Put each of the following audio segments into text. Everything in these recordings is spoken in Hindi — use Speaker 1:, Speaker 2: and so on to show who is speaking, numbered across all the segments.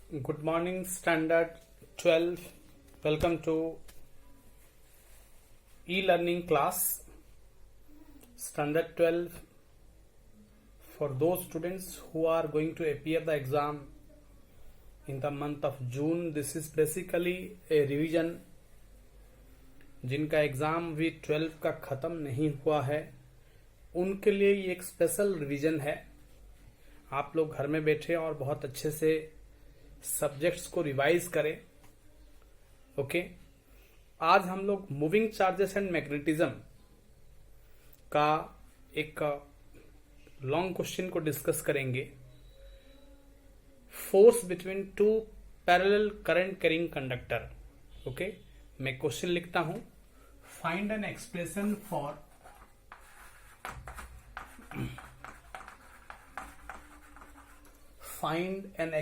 Speaker 1: Good morning, Standard 12. Welcome to e-learning class. Standard 12 for those students who are going to appear the exam in the month of June. This is basically a revision. जिनका एग्जाम भी 12 का खत्म नहीं हुआ है उनके लिए ये एक स्पेशल रिवीजन है। आप लोग घर में बैठे और बहुत अच्छे से सब्जेक्ट्स को रिवाइज करें। ओके, आज हम लोग मूविंग चार्जेस एंड मैग्नेटिज्म का एक लॉन्ग क्वेश्चन को डिस्कस करेंगे। Force between two parallel current carrying conductor. Okay, मैं क्वेश्चन लिखता हूं। Find an expression for find an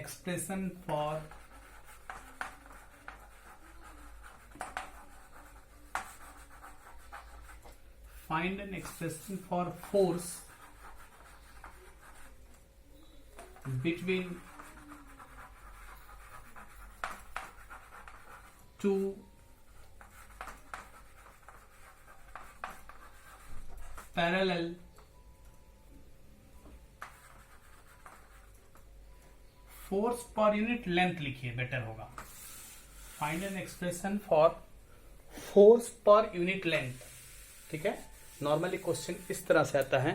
Speaker 1: expression for force between two parallel force per unit length लिखिए, बेटर होगा। Find an expression for force per unit length. ठीक है, नॉर्मली क्वेश्चन इस तरह से आता है,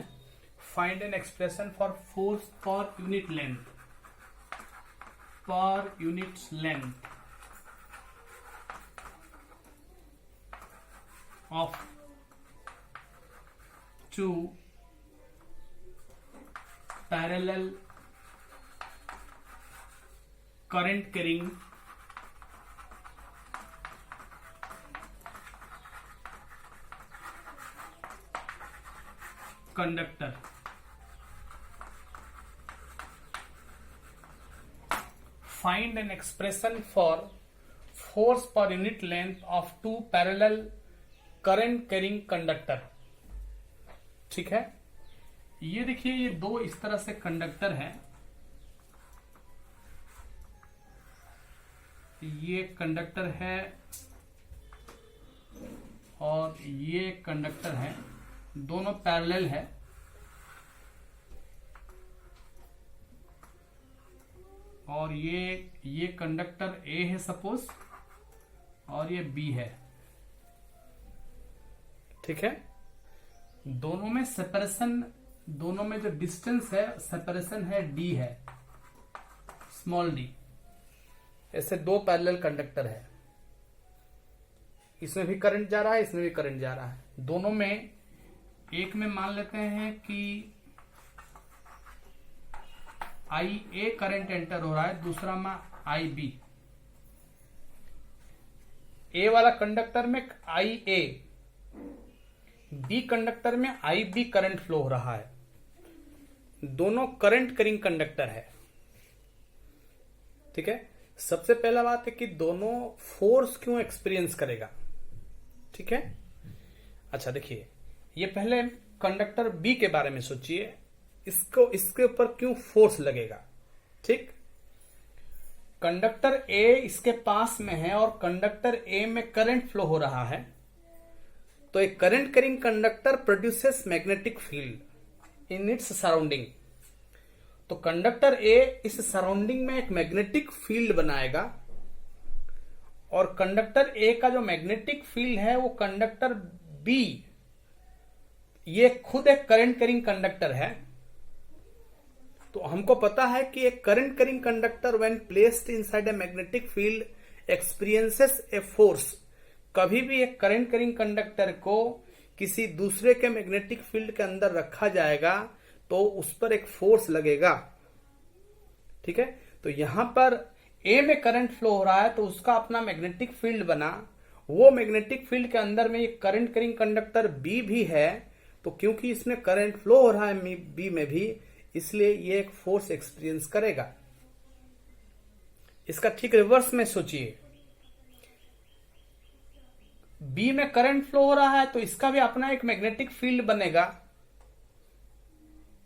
Speaker 1: find an expression for force per unit length, per unit length of to parallel current carrying conductor। Find an expression for force per unit length of two parallel current carrying conductor। ठीक है, ये देखिए, ये दो इस तरह से कंडक्टर है। ये कंडक्टर है और ये कंडक्टर है, दोनों पैरेलल है। और ये कंडक्टर ए है सपोज, और ये बी है। ठीक है, दोनों में सेपरेशन, दोनों में जो डिस्टेंस है, सेपरेशन है डी है, स्मॉल डी। ऐसे दो पैरेलल कंडक्टर है, इसमें भी करंट जा रहा है, इसमें भी करंट जा रहा है। दोनों में, एक में मान लेते हैं कि आई ए करंट एंटर हो रहा है, दूसरा में आई बी। ए वाला कंडक्टर में आई ए, बी कंडक्टर में आई बी करंट फ्लो हो रहा है। दोनों करंट कैरिंग कंडक्टर है। ठीक है, सबसे पहला बात है कि दोनों फोर्स क्यों एक्सपीरियंस करेगा। ठीक है, अच्छा देखिए, ये पहले कंडक्टर बी के बारे में सोचिए, इसके ऊपर क्यों फोर्स लगेगा। ठीक, कंडक्टर ए इसके पास में है और कंडक्टर ए में करंट फ्लो हो रहा है, तो एक current carrying conductor produces magnetic field in its surrounding. तो कंडक्टर ए इस सराउंडिंग में एक मैग्नेटिक फील्ड बनाएगा, और कंडक्टर ए का जो मैग्नेटिक फील्ड है वो कंडक्टर बी, ये खुद एक करंट कैरिंग कंडक्टर है। तो हमको पता है कि एक current carrying conductor when placed inside a magnetic field experiences a force. कभी भी एक करंट कैरिंग कंडक्टर को किसी दूसरे के मैग्नेटिक फील्ड के अंदर रखा जाएगा तो उस पर एक फोर्स लगेगा। ठीक है, तो यहां पर ए में करंट फ्लो हो रहा है तो उसका अपना मैग्नेटिक फील्ड बना, वो मैग्नेटिक फील्ड के अंदर में एक करंट कैरिंग कंडक्टर बी भी है, तो क्योंकि इसमें करंट फ्लो हो रहा है बी में भी, इसलिए ये एक फोर्स एक्सपीरियंस करेगा। इसका ठीक रिवर्स में सोचिए, बी में करंट फ्लो हो रहा है तो इसका भी अपना एक मैग्नेटिक फील्ड बनेगा।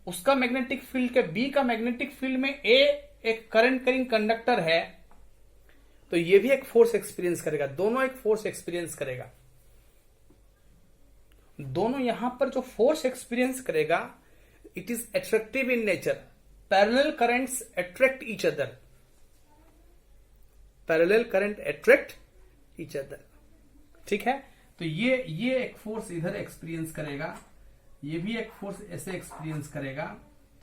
Speaker 1: उसका मैग्नेटिक फील्ड के बी का मैग्नेटिक फील्ड में ए एक करंट कैरिंग कंडक्टर है, तो ये भी एक फोर्स एक्सपीरियंस करेगा, दोनों एक फोर्स एक्सपीरियंस करेगा। दोनों यहां पर जो फोर्स एक्सपीरियंस करेगा, it is attractive in nature. Parallel currents attract each other, parallel current attract each other. ठीक है, तो ये एक फोर्स इधर एक्सपीरियंस करेगा, ये भी एक फोर्स ऐसे एक्सपीरियंस करेगा।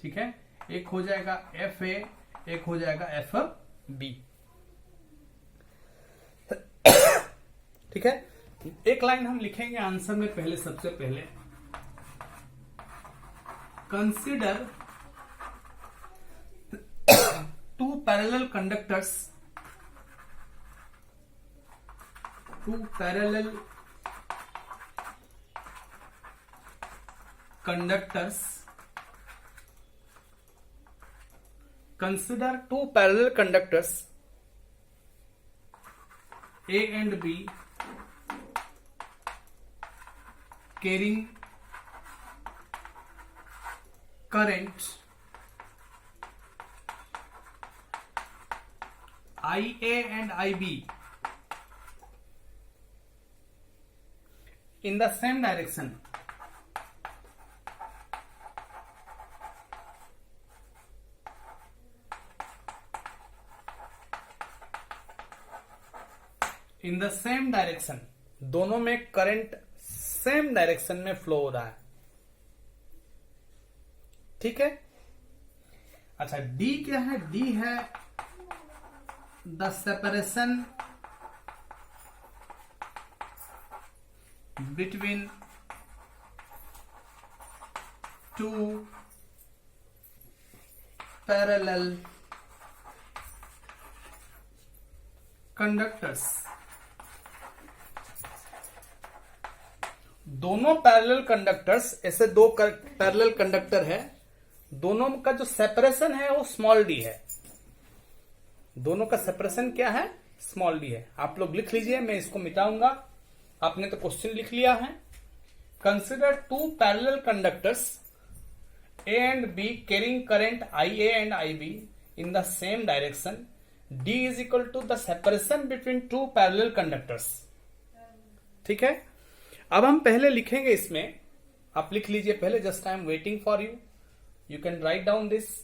Speaker 1: ठीक है, एक हो जाएगा एफ ए, एक हो जाएगा एफ बी। ठीक है, एक लाइन हम लिखेंगे आंसर में पहले, सबसे पहले consider two parallel conductors, two parallel conductors, consider two parallel conductors A and B carrying current IA and IB in the same direction. In the same direction, दोनों में करंट सेम डायरेक्शन में फ्लो हो रहा है। ठीक है, अच्छा डी क्या है? डी है the separation between two parallel conductors. दोनों पैरेलल कंडक्टर्स, ऐसे दो पैरेलल कंडक्टर है, दोनों का जो सेपरेशन है वो स्मॉल डी है। दोनों का सेपरेशन क्या है? स्मॉल डी है। आप लोग लिख लीजिए, मैं इसको मिटाऊंगा, आपने तो क्वेश्चन लिख लिया है। Consider two parallel conductors A and B carrying current I A and I B in the same direction, D is equal to the separation between two parallel conductors। ठीक है, अब हम पहले लिखेंगे इसमें, आप लिख लीजिए पहले, just I am waiting for you, you can write down this.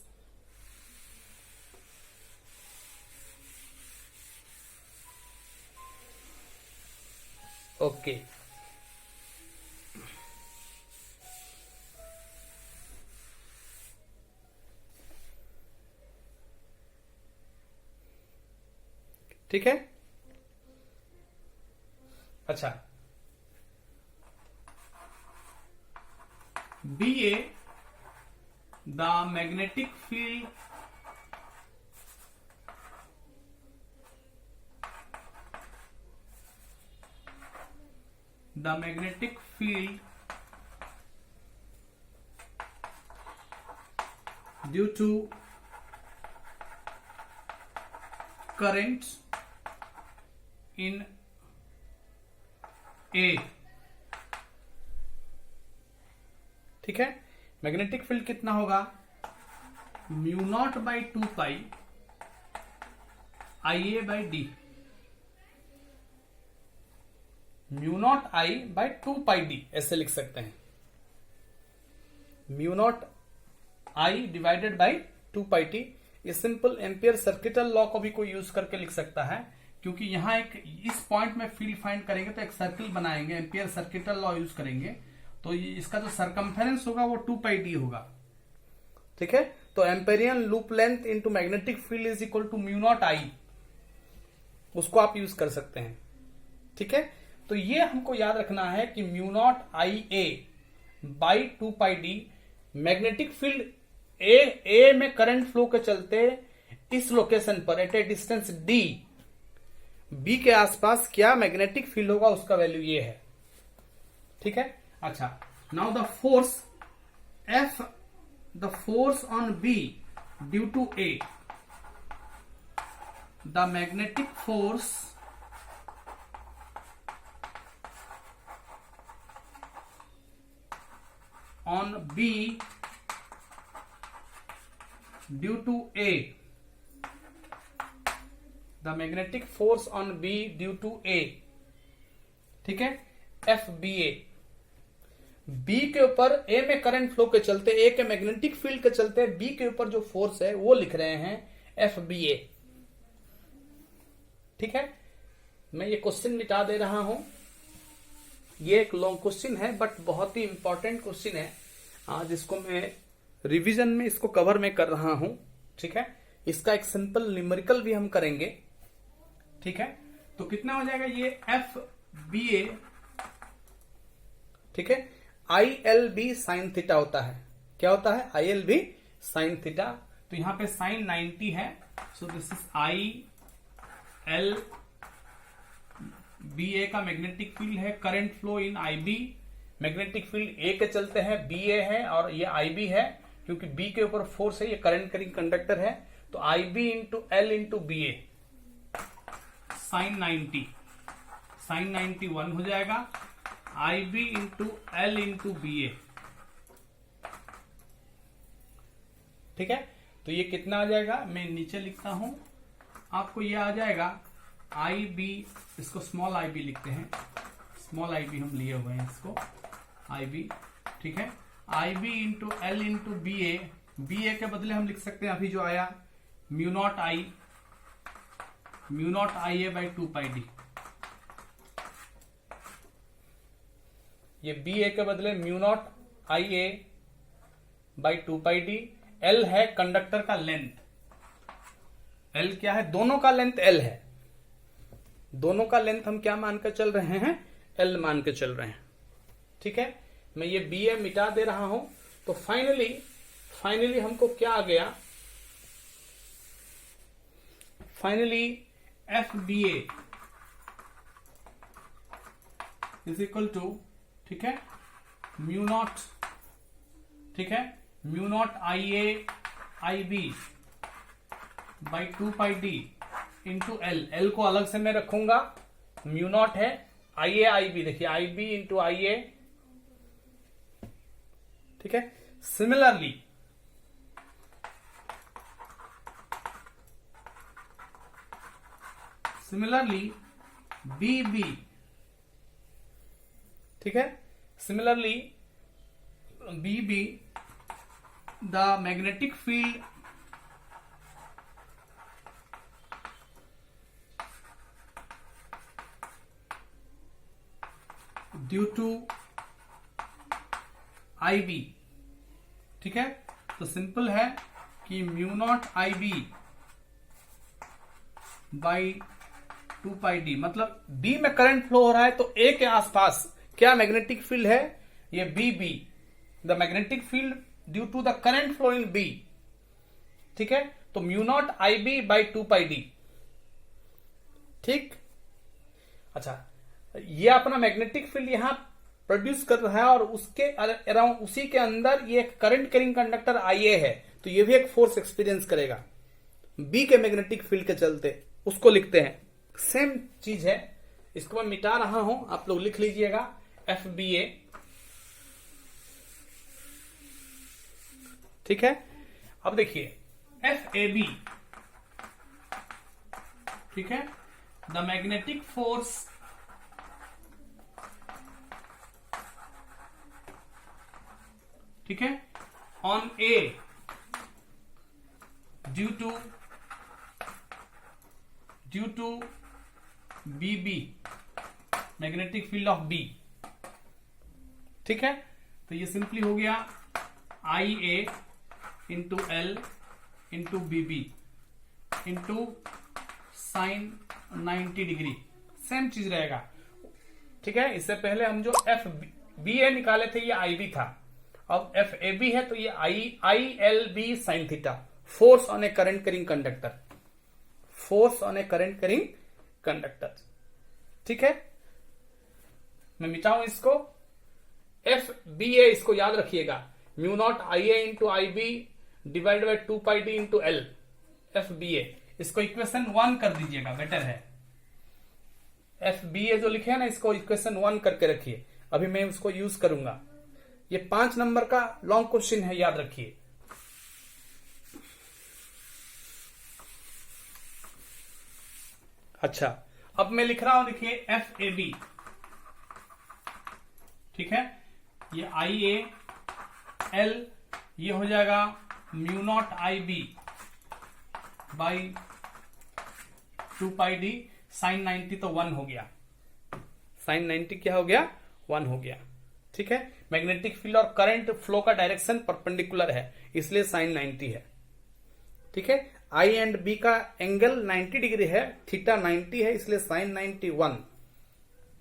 Speaker 1: Okay, ठीक है। अच्छा, B A the magnetic field due to currents in A। ठीक है, मैग्नेटिक फील्ड कितना होगा? Mu naught by 2 pi I A by D, mu naught I by 2 pi D, ऐसे लिख सकते हैं। Mu naught I divided by 2 pi T. ये सिंपल एम्पियर सर्किटल लॉ को भी कोई यूज करके लिख सकता है, क्योंकि यहां एक इस पॉइंट में फील्ड फाइंड करेंगे तो एक सर्किल बनाएंगे, एम्पियर सर्किटल लॉ यूज करेंगे, तो इसका जो सरकमफेरेंस होगा वो 2 पाई डी होगा। ठीक है, तो Amperian loop length into magnetic field is equal to mu naught I, उसको आप यूज कर सकते हैं। ठीक है, तो ये हमको याद रखना है कि mu naught I A by 2 pi D, magnetic field A में करंट फ्लो के चलते इस लोकेशन पर at a distance D, B के आसपास क्या मैग्नेटिक फील्ड होगा, उसका वैल्यू ये है। ठीक है, अच्छा, now the force F, the force on B due to A, the magnetic force on B due to A the magnetic force on B due to A, ठीक है, एफ बी ए। बी के ऊपर ए में करंट फ्लो के चलते, ए के मैग्नेटिक फील्ड के चलते बी के ऊपर जो फोर्स है वो लिख रहे हैं एफ बी ए, ठीक है। मैं ये क्वेश्चन मिटा दे रहा हूं, ये एक लॉन्ग क्वेश्चन है बट बहुत ही इंपॉर्टेंट क्वेश्चन है, आज इसको मैं रिवीजन में इसको कवर में कर रहा हूं, ठीक है। इसका एक सिंपल न्यूमेरिकल भी हम करेंगे, ठीक है। तो कितना हो जाएगा ये एफ बी ए, ठीक है, I L B sine theta होता है। क्या होता है? I L B sine theta. तो यहां पे साइन 90 है, so this is I L B A का मैग्नेटिक फील्ड है, current flow in I B, magnetic field A के चलते हैं, बी ए है और ये आई बी है, क्योंकि बी के ऊपर फोर्स है, ये करंट कैरिंग कंडक्टर है। तो I B into L into B A sine 90, sine 91 हो जाएगा, I B into L into B A, ठीक है। तो ये कितना आ जाएगा, मैं नीचे लिखता हूं, आपको ये आ जाएगा आई बी, इसको स्मॉल आई बी लिखते हैं, स्मॉल आई बी हम लिए हुए हैं इसको, आई बी, ठीक है। I B into L into B A, B A के बदले हम लिख सकते हैं अभी जो आया mu naught I A by 2 pi D, ये बी ए के बदले mu naught I A by 2 pi D. L है कंडक्टर का लेंथ, एल क्या है? दोनों का लेंथ एल है, दोनों का लेंथ हम क्या मानकर चल रहे हैं? एल मान के चल रहे हैं, ठीक है। मैं ये बी ए मिटा दे रहा हूं। तो फाइनली हमको क्या आ गया? Finally F B A is equal to, ठीक है, म्यू नॉट, ठीक है, mu naught I A I B by 2 pi D into L. L को अलग से मैं रखूंगा, म्यू नॉट है, आई ए आई बी, देखिए आई बी इंटू आई ए, ठीक है। सिमिलरली बी बी, ठीक है, similarly B B, the magnetic field due to I B, ठीक है। तो सिंपल है कि mu naught I B by 2 pi D, मतलब बी में करंट फ्लो हो रहा है तो ए के आसपास क्या मैग्नेटिक फील्ड है? ये B B, the magnetic field due to the current flow in B, ठीक है। तो mu naught I B by 2 pi D, ठीक। अच्छा, ये अपना मैग्नेटिक फील्ड यहां प्रोड्यूस कर रहा है और उसके अराउंड, उसी के अंदर ये एक करंट कैरिंग कंडक्टर आई ए है, तो ये भी एक फोर्स एक्सपीरियंस करेगा बी के मैग्नेटिक फील्ड के चलते, उसको लिखते हैं। सेम चीज है, इसको मैं मिटा रहा हूं, आप लोग लिख लीजिएगा एफ बी ए, ठीक है। अब देखिए एफ ए बी, ठीक है, द मैग्नेटिक फोर्स ठीक है on A due to B B, magnetic field of B, ठीक है। तो ये सिंपली हो गया I A into L into B B into sine 90 degree, same चीज रहेगा, ठीक है। इससे पहले हम जो एफ बी ए निकाले थे ये आई बी था, अब एफ ए बी है तो ये I L B sine theta, force on a current carrying conductor, force on a current carrying conductor, ठीक है। मैं मिटाऊं इसको, एफ बी ए इसको याद रखिएगा, mu naught I A into I B divide by 2 pi D into L, F B A, इसको इक्वेशन 1 कर दीजिएगा, बेटर है। एफ बी ए जो लिखे है ना, इसको इक्वेशन 1 करके रखिए, अभी मैं उसको यूज करूंगा। ये 5 नंबर का लॉन्ग क्वेश्चन है, याद रखिए। अच्छा, अब मैं लिख रहा हूं, देखिए एफ ए बी, ठीक है, ये आई ए एल, ये हो जाएगा mu naught I B by 2 pi D, sine 90 तो 1 हो गया, साइन 90 क्या हो गया, 1 हो गया, ठीक है। मैग्नेटिक फील्ड और करंट फ्लो का डायरेक्शन परपेंडिकुलर है, इसलिए साइन 90 है, ठीक है। आई एंड बी का एंगल 90 डिग्री है, थीटा 90 है, इसलिए साइन 91,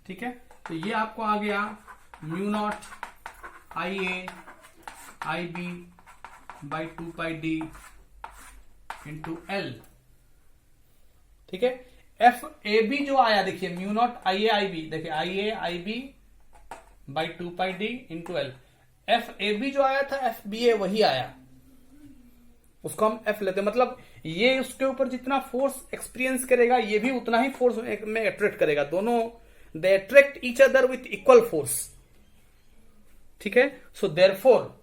Speaker 1: ठीक है। तो ये आपको आ गया mu naught I A I B by 2 pi D into L, ठीक है। एफ ए बी जो आया, देखिए mu naught I A I B, देखिए I A I B by 2 pi D into L. F A B जो आया था एफ बी ए वही आया, उसको हम एफ लेते हैं, मतलब ये उसके ऊपर जितना फोर्स एक्सपीरियंस करेगा ये भी उतना ही फोर्स में अट्रैक्ट करेगा, दोनों they attract each other with equal force, ठीक है। So therefore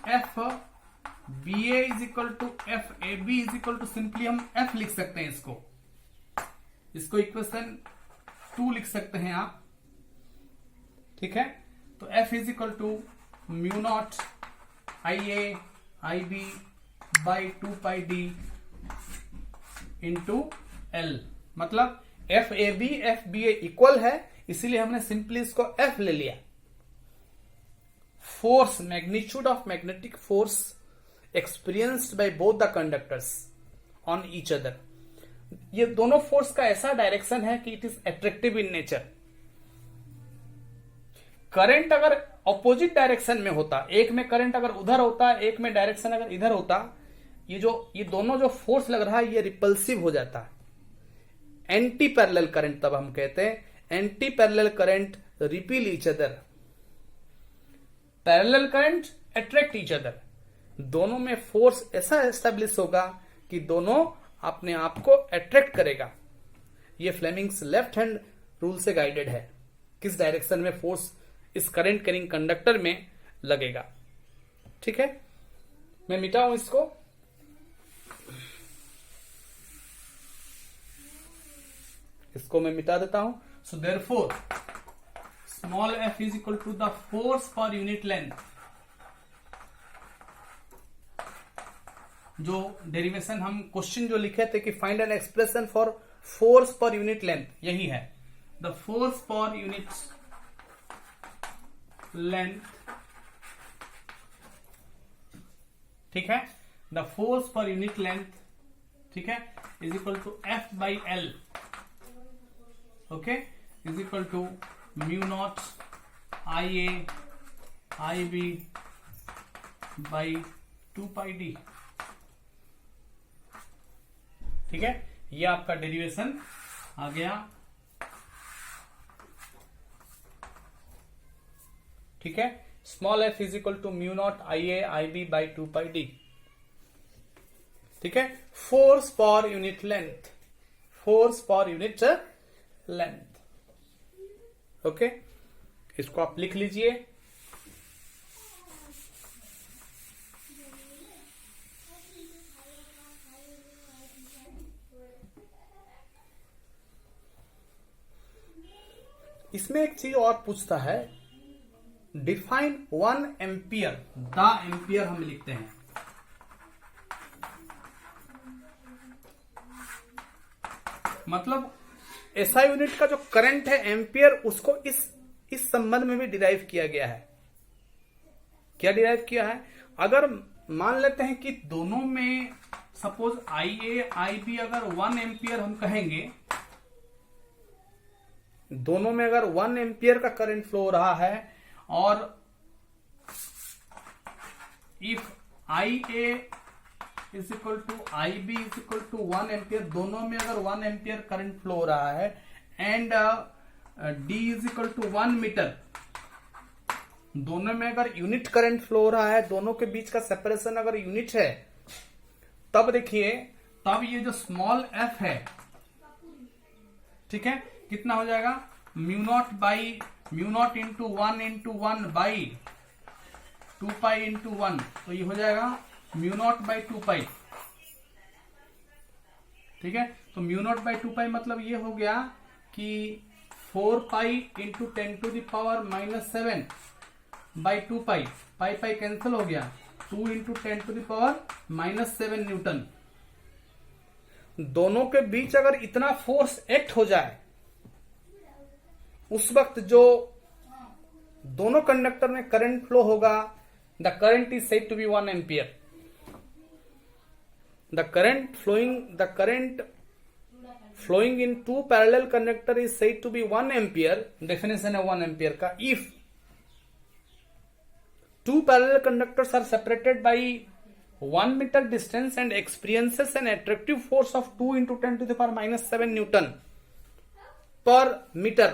Speaker 1: F B A is equal to F A B is equal to, simply हम एफ लिख सकते हैं, इसको इक्वेशन 2 लिख सकते हैं आप, ठीक है। तो F is equal to mu naught I A I B by 2 pi D into L, मतलब F A B A equal है, इसीलिए हमने सिंपली इसको एफ ले लिया। Force, magnitude of magnetic force experienced by both the conductors on each other, ये दोनों फोर्स का ऐसा डायरेक्शन है कि it is attractive in nature. Current अगर ऑपोजिट डायरेक्शन में होता, एक में करंट अगर उधर होता, एक में डायरेक्शन अगर इधर होता, ये दोनों जो फोर्स लग रहा है ये रिपल्सिव हो जाता है, एंटी पैरेलल करंट, तब हम कहते हैं anti parallel current repeal each other, parallel current attract each other, दोनों में फोर्स ऐसा एस्टेब्लिश होगा कि दोनों अपने आप को अट्रैक्ट करेगा। ये फ्लेमिंग्स लेफ्ट हैंड रूल से गाइडेड है, किस डायरेक्शन में फोर्स इस करंट कैरिंग कंडक्टर में लगेगा, ठीक है। मैं मिटाऊं इसको मैं मिटा देता हूं। So therefore small F is equal to the force per unit length, जो डेरिवेशन हम क्वेश्चन जो लिखे थे कि find an expression for force per unit length, यही है, the force per unit length, ठीक है, the force per unit length, ठीक है, is equal to F by L, okay, is equal to mu naught I A I B by 2 pi D, ठीक है। ये आपका डेरिवेशन आ गया, ठीक है। Small F is equal to mu naught I A I B by 2 pi D, ठीक है। Force per unit length, force per unit length, okay, इसको आप लिख लीजिए। इसमें एक चीज और पूछता है, डिफाइन 1 एम्पियर, द एम्पियर हम लिखते हैं, मतलब एसआई यूनिट का जो करंट है एम्पियर, उसको इस संबंध में भी डिराइव किया गया है। क्या डिराइव किया है, अगर मान लेते हैं कि दोनों में suppose I A I B अगर 1 एम्पियर हम कहेंगे, दोनों में अगर 1 एम्पियर का करंट फ्लो हो रहा है, और if I A is equal to I B is equal to 1 ampere, दोनों में अगर 1 एम्पियर करंट फ्लो हो रहा है, and D is equal to 1 metre, दोनों में अगर यूनिट करंट फ्लो हो रहा है, दोनों के बीच का सेपरेशन अगर यूनिट है, तब देखिए, तब ये जो स्मॉल एफ है, ठीक है, कितना हो जाएगा, mu not into 1 by 2 pi into 1, तो ये हो जाएगा म्यू नॉट बाई 2 पाई, ठीक है, तो म्यू नॉट बाई 2 पाई मतलब ये हो गया कि 4 pi into 10 to the power -7 by 2 pi, pi pi cancel हो गया, 2 into 10 to the power -7 newton. दोनों के बीच अगर इतना फोर्स एक्ट हो जाए, उस वक्त जो दोनों कंडक्टर में करंट फ्लो होगा, the current is said to be 1 ampere. The current flowing in two parallel conductor is said to be 1 ampere. Definition है 1 ampere का, if two parallel conductors are separated by 1 meter distance and experiences an attractive force of 2 into 10 to the power -7 Newton per meter।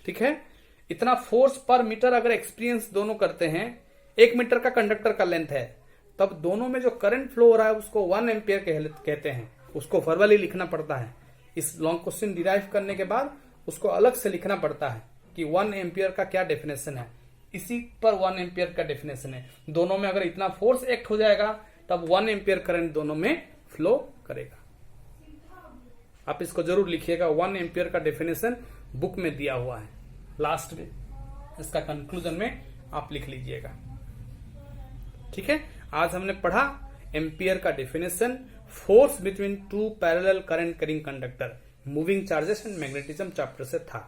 Speaker 1: ठीक है, इतना फोर्स पर मीटर अगर एक्सपीरियंस दोनों करते हैं, 1 मीटर का कंडक्टर का लेंथ है, तब दोनों में जो करंट फ्लो हो रहा है उसको 1 एम्पियर कहते हैं। उसको वर्बली लिखना पड़ता है। इस लॉन्ग क्वेश्चन डिराइव करने के बाद उसको अलग से लिखना पड़ता है कि 1 एम्पियर का क्या डेफिनेशन है। इसी पर 1 एम्पियर का डेफिनेशन है। दोनों में अगर इतना फोर्स एक्ट हो जाएगा तब 1 एम्पियर करंट दोनों में फ्लो करेगा। आप इसको जरूर लिखिएगा, 1 एम्पियर का डेफिनेशन बुक में दिया हुआ है, लास्ट में इसका कंक्लूजन में आप लिख लीजिएगा। ठीक है, आज हमने पढ़ा एम्पियर का definition, force between two parallel current carrying conductor, moving charges and magnetism chapter से था।